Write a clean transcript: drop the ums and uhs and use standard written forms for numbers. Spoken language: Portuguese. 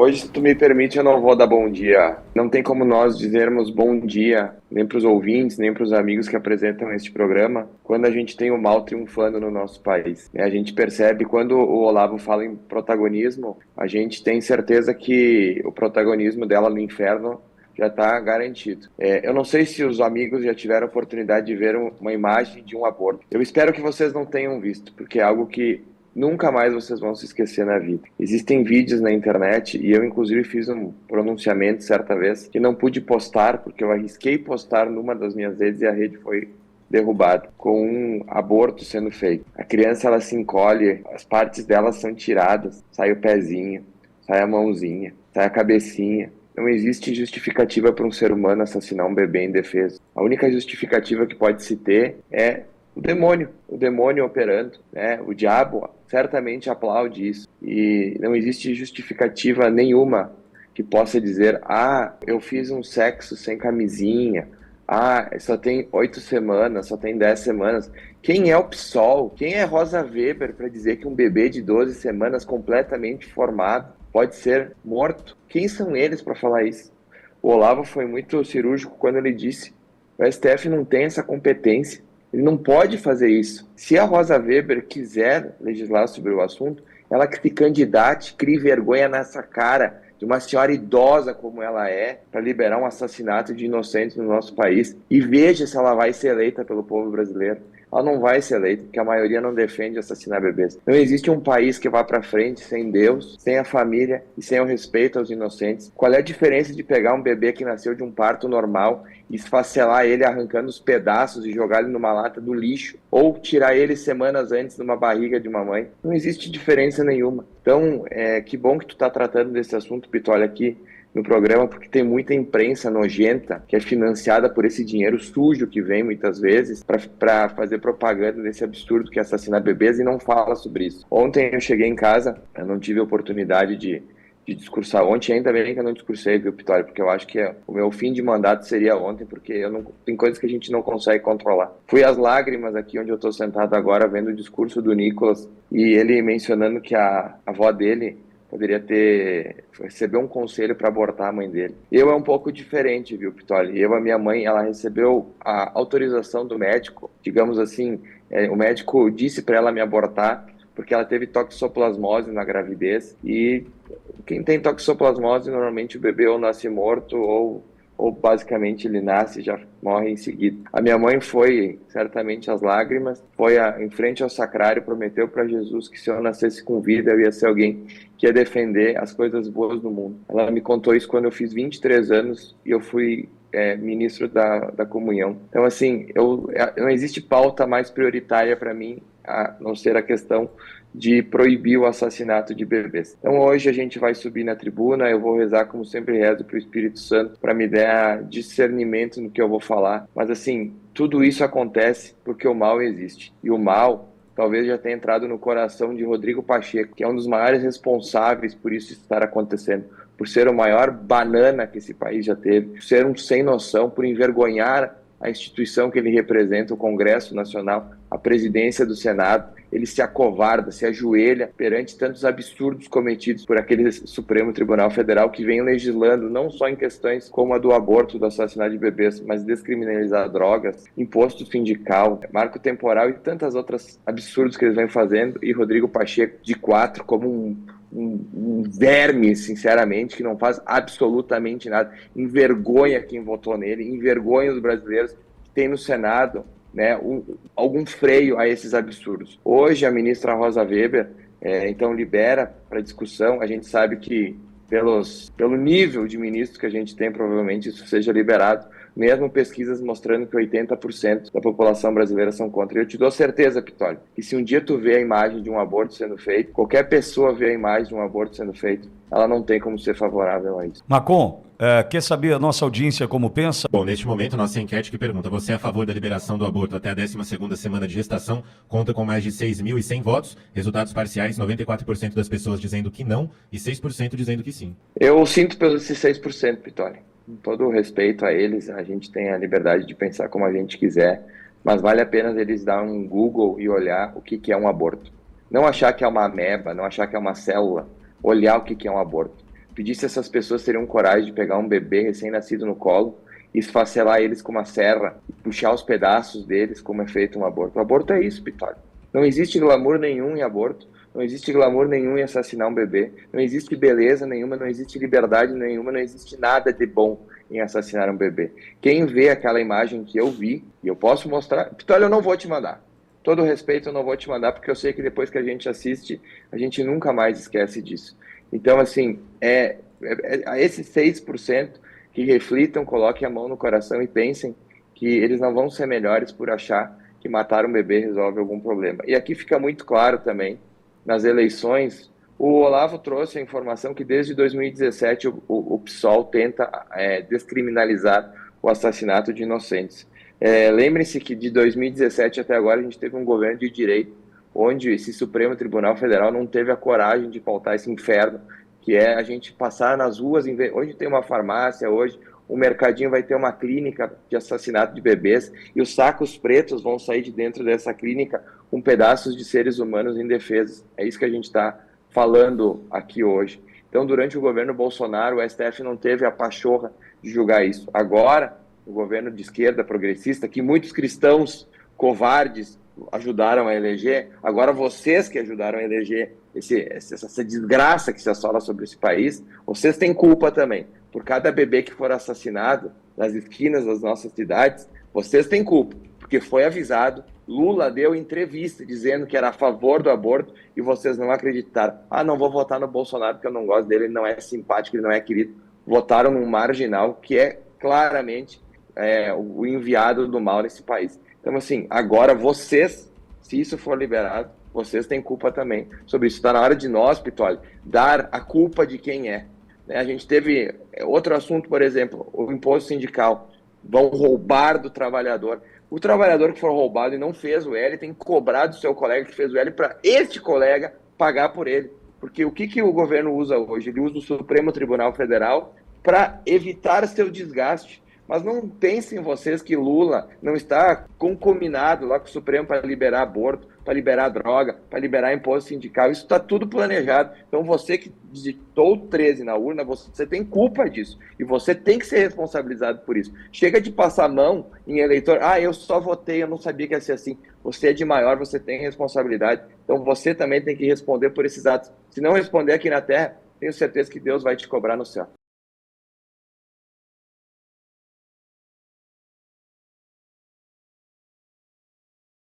Hoje, se tu me permite, eu não vou dar bom dia. Não tem como nós dizermos bom dia, nem para os ouvintes, nem para os amigos que apresentam este programa, quando a gente tem o mal triunfando no nosso país. A gente percebe, quando o Olavo fala em protagonismo, a gente tem certeza que o protagonismo dela no inferno já está garantido. Eu não sei se os amigos já tiveram a oportunidade de ver uma imagem de um aborto. Eu espero que vocês não tenham visto, porque é algo que nunca mais vocês vão se esquecer na vida. Existem vídeos na internet, e eu inclusive fiz um pronunciamento certa vez, que não pude postar, porque eu arrisquei postar numa das minhas redes e a rede foi derrubada, com um aborto sendo feito. A criança, ela se encolhe, as partes dela são tiradas, sai o pezinho, sai a mãozinha, sai a cabecinha. Não existe justificativa para um ser humano assassinar um bebê indefeso. A única justificativa que pode se ter é o demônio operando, né? O diabo certamente aplaude isso. E não existe justificativa nenhuma que possa dizer: ah, eu fiz um sexo sem camisinha, ah, só tem 8 semanas, só tem 10 semanas. Quem é o PSOL? Quem é Rosa Weber para dizer que um bebê de 12 semanas completamente formado pode ser morto? Quem são eles para falar isso? O Olavo foi muito cirúrgico quando ele disse: o STF não tem essa competência. Ele não pode fazer isso. Se a Rosa Weber quiser legislar sobre o assunto, ela que se candidate, crie vergonha nessa cara de uma senhora idosa como ela é, para liberar um assassinato de inocentes no nosso país, e veja se ela vai ser eleita pelo povo brasileiro. Ela não vai ser eleita, porque a maioria não defende assassinar bebês. Não existe um país que vá para frente sem Deus, sem a família e sem o respeito aos inocentes. Qual é a diferença de pegar um bebê que nasceu de um parto normal e esfacelar ele arrancando os pedaços e jogar ele numa lata do lixo, ou tirar ele semanas antes numa barriga de uma mãe? Não existe diferença nenhuma. Então, que bom que tu está tratando desse assunto, Pitolli, aqui no programa, porque tem muita imprensa nojenta que é financiada por esse dinheiro sujo que vem muitas vezes para fazer propaganda desse absurdo que é assassinar bebês, e não fala sobre isso. Ontem eu cheguei em casa, eu não tive a oportunidade de discursar ontem, ainda bem que eu não discursei, viu, Pitolli, porque eu acho que o meu fim de mandato seria ontem, porque tem coisas que a gente não consegue controlar. Fui às lágrimas aqui onde eu estou sentado agora, vendo o discurso do Nicolas, e ele mencionando que a avó dele poderia receber um conselho para abortar a mãe dele. Eu é um pouco diferente, viu, Pitolli? A minha mãe, ela recebeu a autorização do médico, digamos assim, o médico disse para ela me abortar, porque ela teve toxoplasmose na gravidez, e quem tem toxoplasmose, normalmente o bebê ou nasce morto, ou basicamente ele nasce e já morre em seguida. A minha mãe foi, certamente, às lágrimas, foi em frente ao sacrário, prometeu para Jesus que se eu nascesse com vida, eu ia ser alguém que ia defender as coisas boas do mundo. Ela me contou isso quando eu fiz 23 anos e eu fui ministro da comunhão. Então, assim, não existe pauta mais prioritária para mim, a não ser a questão de proibir o assassinato de bebês. Então hoje a gente vai subir na tribuna, eu vou rezar como sempre rezo para o Espírito Santo, para me dar discernimento no que eu vou falar. Mas assim, tudo isso acontece porque o mal existe. E o mal talvez já tenha entrado no coração de Rodrigo Pacheco, que é um dos maiores responsáveis por isso estar acontecendo, por ser o maior banana que esse país já teve, por ser um sem noção, por envergonhar a instituição que ele representa, o Congresso Nacional, a presidência do Senado. Ele se acovarda, se ajoelha perante tantos absurdos cometidos por aquele Supremo Tribunal Federal que vem legislando não só em questões como a do aborto, do assassinato de bebês, mas descriminalizar drogas, imposto sindical, marco temporal e tantas outras absurdos que eles vêm fazendo. E Rodrigo Pacheco, de 4, como um verme, sinceramente, que não faz absolutamente nada. Envergonha quem votou nele, envergonha os brasileiros que tem no Senado, né, algum freio a esses absurdos. Hoje a ministra Rosa Weber então libera para discussão. A gente sabe que pelo nível de ministros que a gente tem, provavelmente isso seja liberado, mesmo pesquisas mostrando que 80% da população brasileira são contra. E eu te dou certeza, Pitolli, que se um dia tu vê a imagem de um aborto sendo feito, qualquer pessoa vê a imagem de um aborto sendo feito, ela não tem como ser favorável a isso. Macon, quer saber a nossa audiência como pensa? Bom, neste momento, nossa enquete que pergunta: você é a favor da liberação do aborto até a 12ª semana de gestação? Conta com mais de 6.100 votos. Resultados parciais: 94% das pessoas dizendo que não e 6% dizendo que sim. Eu sinto pelos 6%, Pitolli. Com todo o respeito a eles, a gente tem a liberdade de pensar como a gente quiser, mas vale a pena eles dar um Google e olhar o que é um aborto. Não achar que é uma ameba, não achar que é uma célula, olhar o que é um aborto. pedir se essas pessoas teriam coragem de pegar um bebê recém-nascido no colo e esfacelar eles com uma serra, puxar os pedaços deles como é feito um aborto. O aborto é isso, Pitoli. Não existe glamour nenhum em aborto, não existe glamour nenhum em assassinar um bebê, não existe beleza nenhuma, não existe liberdade nenhuma, não existe nada de bom em assassinar um bebê. Quem vê aquela imagem que eu vi, e eu posso mostrar, Pitoli, eu não vou te mandar. Todo respeito, eu não vou te mandar, porque eu sei que depois que a gente assiste, a gente nunca mais esquece disso. Então, assim, esses 6% que reflitam, coloquem a mão no coração e pensem que eles não vão ser melhores por achar que matar um bebê resolve algum problema. E aqui fica muito claro também, nas eleições, o Olavo trouxe a informação que desde 2017 o PSOL tenta descriminalizar o assassinato de inocentes. Lembrem-se que de 2017 até agora a gente teve um governo de direita, onde esse Supremo Tribunal Federal não teve a coragem de pautar esse inferno, que é a gente passar nas ruas, hoje tem uma farmácia, hoje o mercadinho vai ter uma clínica de assassinato de bebês e os sacos pretos vão sair de dentro dessa clínica com pedaços de seres humanos indefesos. É isso que a gente está falando aqui hoje. Então, durante o governo Bolsonaro, o STF não teve a pachorra de julgar isso. Agora, o governo de esquerda progressista, que muitos cristãos covardes ajudaram a eleger, agora vocês que ajudaram a eleger essa desgraça que se assola sobre esse país, vocês têm culpa também. Por cada bebê que for assassinado nas esquinas das nossas cidades, vocês têm culpa, porque foi avisado. Lula deu entrevista dizendo que era a favor do aborto e vocês não acreditaram. Não vou votar no Bolsonaro porque eu não gosto dele, ele não é simpático, ele não é querido. Votaram num marginal que é claramente o enviado do mal nesse país. Então, assim, agora vocês, se isso for liberado, vocês têm culpa também sobre isso. Está na hora de nós, Pitoli, dar a culpa de quem é. A gente teve outro assunto, por exemplo, o imposto sindical. Vão roubar do trabalhador. O trabalhador que for roubado e não fez o L tem que cobrar do seu colega que fez o L para este colega pagar por ele. Porque o que o governo usa hoje? Ele usa o Supremo Tribunal Federal para evitar seu desgaste. Mas não pensem vocês que Lula não está concominado lá com o Supremo para liberar aborto, para liberar droga, para liberar imposto sindical. Isso está tudo planejado. Então você que digitou 13 na urna, você tem culpa disso. E você tem que ser responsabilizado por isso. Chega de passar a mão em eleitor. Eu só votei, eu não sabia que ia ser assim. Você é de maior, você tem responsabilidade. Então você também tem que responder por esses atos. Se não responder aqui na terra, tenho certeza que Deus vai te cobrar no céu.